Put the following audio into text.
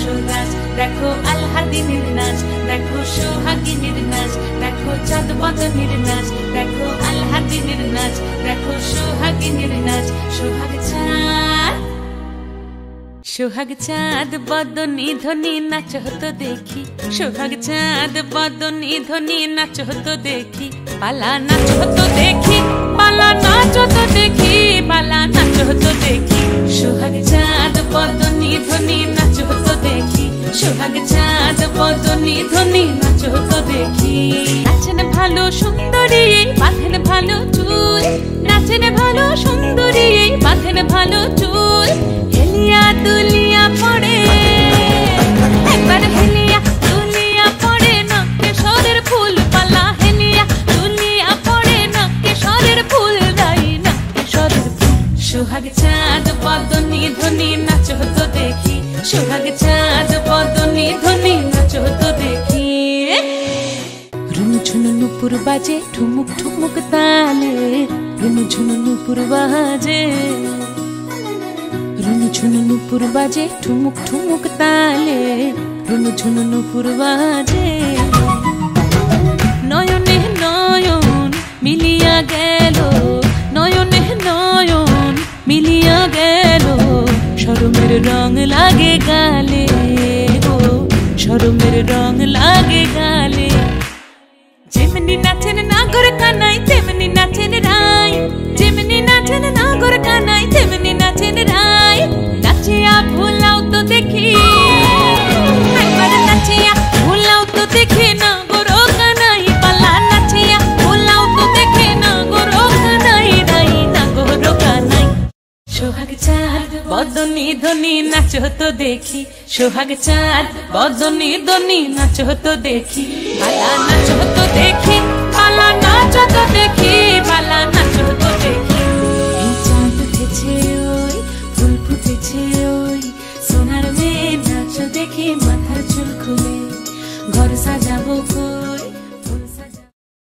সুরাজ, দেখো আল্লাদিনের নাচ, দেখো সোহাগিনীর নাচ, দেখো চাঁদ বদনের নাচ, দেখো আল্লাদিনের নাচ, দেখো সোহাগিনীর নাচ। সোহাগ চাঁদ, সোহাগ চাঁদ বদনী ধ্বনি নাচ হতো দেখি, সোহাগ চাঁদ বদনী ধ্বনি নাচ হতো দেখি, পালা নাচ হতো দেখি, পালা নাচ হতো দেখি, পালা নাচ হতো দেখি। সোহাগ চাঁদ বদনী ধ্বনি নাচ হতো দেখি, সোহাগ চাঁদ বদনী ধ্বনি নাচ হতো দেখি। নাচেন ভালো সুন্দরী বাঁধেন ভালো চুল, নাচেন ভালো সুন্দরী বাঁধেন ভালো চুল, হেলিয়া দুলিয়া পড়ে একবার, হেলিয়া দুলিয়া পড়ে না কেশরের ফুল পালা, হেলিয়া দুলিয়া পড়ে না কেশরের ফুল, দাই না কেশরের ফুল। সোহাগ চাঁদ বদনী ধ্বনি নাচ হতো দেখি, সোহাগ চাঁদ বদনী ধ্বনি নাচ হতো দেখি। রুনুঝুনু নুপুর বাজে ঠুমুক ঠুমুক তালে, রুনুঝুনু নুপুর বাজে, রুনুঝুনু নুপুর বাজে ঠুমুক ঠুমুক তালে, রুনুঝুনু নুপুর বাজে। নয়নে নয়ন মিলিয়া গেল, নয়নে নয়ন মিলিয়া গেল, শরমের রং লাগে গালে গো, শরমের রং লাগে গালে। যেমনি নাচেন নাগর কানাই তেমনি নাচেন রাই, যেমনি নাচেন নাগর কানাই তেমনি নাচেন রাই, নাচিয়া ভুলাও তো দেখি একবার, নাচিয়া ভুলাও তো দেখি নাগর কানাই পালা, নাচিয়া ভুলাও তো দেখি নাগর কানাই, রাই নাগর কানাই। সোহাগ চাঁদ বদনী ধ্বনি নাচ হতো দেখি, সোহাগ চাঁদ বদনী ধ্বনি নাচ হতো দেখি, পালা নাচ হতো দেখি, পালা নাচ হতো দেখি, পালা নাচ হতো দেখি। এই চাঁদ উঠেছে ওই ফুল ফুটেছে ওই, সোনার মেয়ে নাচ দেখে মাথার চুল খুলে ঘর সাজাবো।